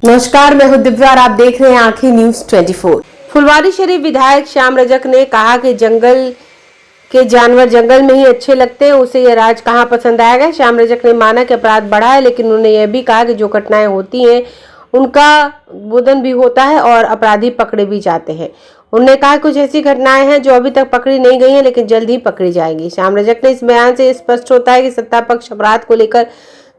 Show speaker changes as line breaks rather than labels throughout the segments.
नमस्कार, मैं हूं दिव्या और आप देख रहे हैं आंखें न्यूज 24। फुलवारीशरीफ विधायक श्याम रजक ने कहा कि जंगल के जानवर जंगल में ही अच्छे लगते हैं, उसे यह राज कहां पसंद आएगा। श्याम रजक ने माना कि अपराध बढ़ा है, लेकिन उन्होंने यह भी कहा कि जो घटनाएं होती हैं उनका बोधन भी होता है और अपराधी पकड़े भी जाते हैं। उन्होंने कहा कुछ ऐसी घटनाएं हैं जो अभी तक पकड़ी नहीं गई हैं, लेकिन जल्द ही पकड़ी जाएंगी। श्याम रजक ने इस बयान से स्पष्ट होता है कि सत्ता पक्ष अपराध को लेकर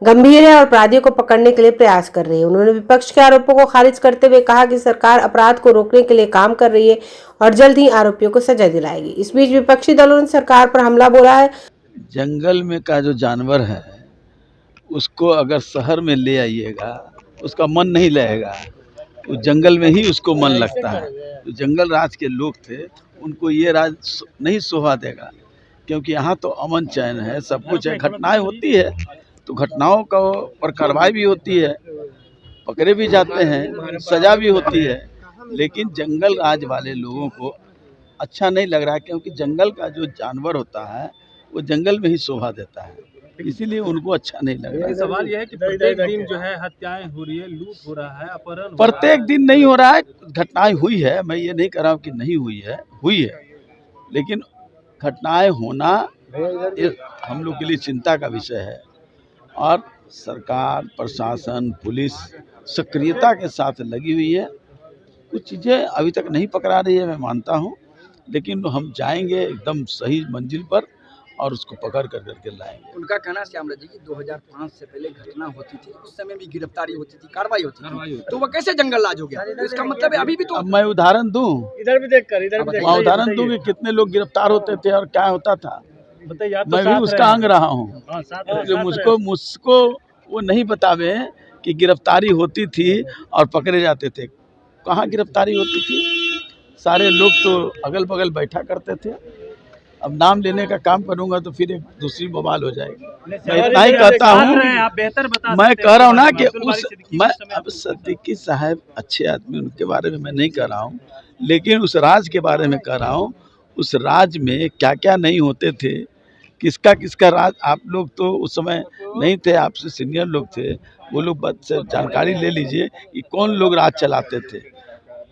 गंभीर है और अपराधियों को पकड़ने के लिए प्रयास कर रही है। उन्होंने विपक्ष के आरोपों को खारिज करते हुए कहा कि सरकार अपराध को रोकने के लिए काम कर रही है और जल्द ही आरोपियों को सजा दिलाएगी। इस बीच विपक्षी दलों ने सरकार पर हमला बोला है।
जंगल में का जो जानवर है उसको अगर शहर में ले आइएगा उसका मन नहीं लगेगा, उस जंगल में ही उसको मन लगता है। तो जंगल राज के लोग थे, उनको ये राज नहीं शोभा देगा, क्योंकि यहाँ तो अमन चैन है, सब कुछ है। घटनाएं होती है तो घटनाओं का पर कार्रवाई भी होती है, पकड़े भी जाते हैं, सजा भी होती है। लेकिन जंगल राज वाले लोगों को अच्छा नहीं लग रहा है, क्योंकि जंगल का जो जानवर होता है वो जंगल में ही शोभा देता है, इसीलिए उनको अच्छा नहीं लग रहा है।
सवाल यह है कि प्रत्येक दिन जो है हत्याएं हो रही है, लूट हो रहा है, अपहरण
प्रत्येक दिन नहीं हो रहा है, घटनाएं हुई है। मैं ये नहीं कह रहा हूँ कि नहीं हुई है, लेकिन घटनाएं होना हम लोग के लिए चिंता का विषय है। और सरकार, प्रशासन, पुलिस सक्रियता के साथ लगी हुई है। कुछ चीज़ें अभी तक नहीं पकड़ा रही है, मैं मानता हूँ, लेकिन हम जाएंगे एकदम सही मंजिल पर और उसको पकड़ करके लाएंगे।
उनका कहना श्याम रजक जी 2005 से पहले घटना होती थी, उस समय भी गिरफ्तारी होती थी, कार्रवाई होती थी, तो वो कैसे जंगल राज हो गया? तो इसका मतलब है अभी भी तो।
अब मैं उदाहरण दूं,
इधर भी देखकर
उदाहरण दूं कि कितने लोग गिरफ्तार होते थे और क्या होता था। मैं भी उसका अंग रहा हूँ, मुझको वो नहीं बतावे कि गिरफ्तारी होती थी और पकड़े जाते थे। कहाँ गिरफ्तारी होती थी? सारे लोग तो अगल बगल बैठा करते थे। अब नाम लेने का काम करूंगा तो फिर एक दूसरी बवाल हो जाएगी। मैं इतना ही कहता हूँ, मैं कह रहा हूँ ना कि अब सिद्दीकी साहब अच्छे आदमी, उनके बारे में मैं नहीं कह रहा हूँ, लेकिन उस राज के बारे में कह रहा हूँ। उस राज में क्या क्या नहीं होते थे, किसका किसका राज। आप लोग तो उस समय नहीं थे, आपसे सीनियर लोग थे, वो लोग जानकारी ले लीजिए कि कौन लोग राज चलाते थे,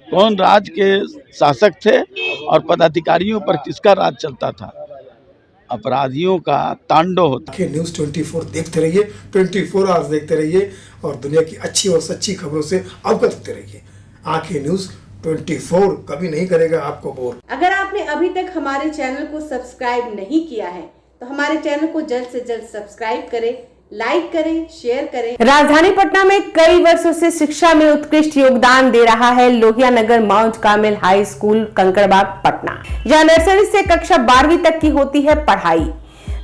कौन राज के शासक थे और पदाधिकारियों पर किसका राज चलता था। अपराधियों का तांडव होता है।
न्यूज़ 24 देखते रहिए, 24 आवर्स देखते रहिए और दुनिया की अच्छी और सच्ची खबरों से अवगत होते रहिए। आंखें न्यूज़ 24 कभी नहीं करेगा आपको बोर।
अगर आपने अभी तक हमारे चैनल को सब्सक्राइब नहीं किया है तो हमारे चैनल को जल्द से जल्द सब्सक्राइब करें, लाइक करें, शेयर करें। राजधानी पटना में कई वर्षों से शिक्षा में उत्कृष्ट योगदान दे रहा है Lohia Nagar Mount Carmel High School Kankarbagh Patna, जहां नर्सरी से कक्षा 12वीं तक की होती है पढ़ाई।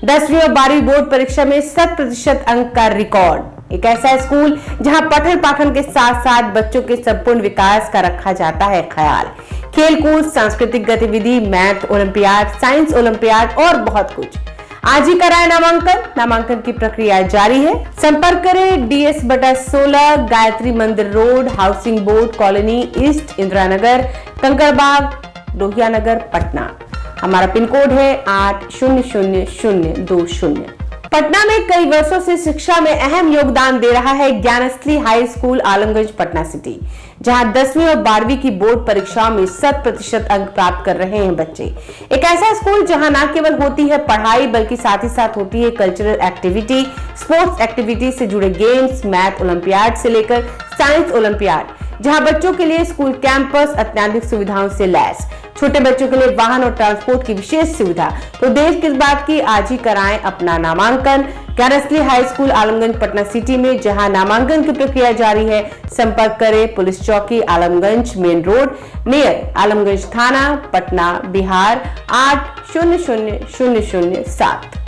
10वीं और 12वीं बोर्ड परीक्षा में 100% अंक का रिकॉर्ड। एक ऐसा स्कूल जहां पठन पाठन के साथ साथ बच्चों के संपूर्ण विकास का रखा जाता है ख्याल। खेलकूद, सांस्कृतिक गतिविधि, मैथ ओलंपियाड, साइंस ओलंपियाड और बहुत कुछ। आज ही कराएं नामांकन की प्रक्रिया जारी है। संपर्क करें DS/16 Gayatri Mandir road, housing board colony east, Indira Nagar, Kankarbagh, Lohia Nagar, Patna. हमारा पिन कोड है 800020। पटना में कई वर्षों से शिक्षा में अहम योगदान दे रहा है Gyansthali high school Alamganj Patna city, जहां 10वीं और 12वीं की बोर्ड परीक्षाओं में 100% अंक प्राप्त कर रहे हैं बच्चे। एक ऐसा स्कूल जहां न केवल होती है पढ़ाई, बल्कि साथ ही साथ होती है कल्चरल एक्टिविटी, स्पोर्ट्स एक्टिविटी से जुड़े गेम्स, मैथ ओलंपियाड से लेकर साइंस ओलंपियाड, जहां बच्चों के लिए स्कूल कैंपस अत्याधुनिक सुविधाओं से लैस, छोटे बच्चों के लिए वाहन और ट्रांसपोर्ट की विशेष सुविधा। तो देर किस बात की, आज ही कराएं अपना नामांकन Gyansthali high school Alamganj Patna city में, जहां नामांकन की प्रक्रिया जारी है। संपर्क करें पुलिस चौकी Alamganj main road near Alamganj थाना, पटना, बिहार 800007।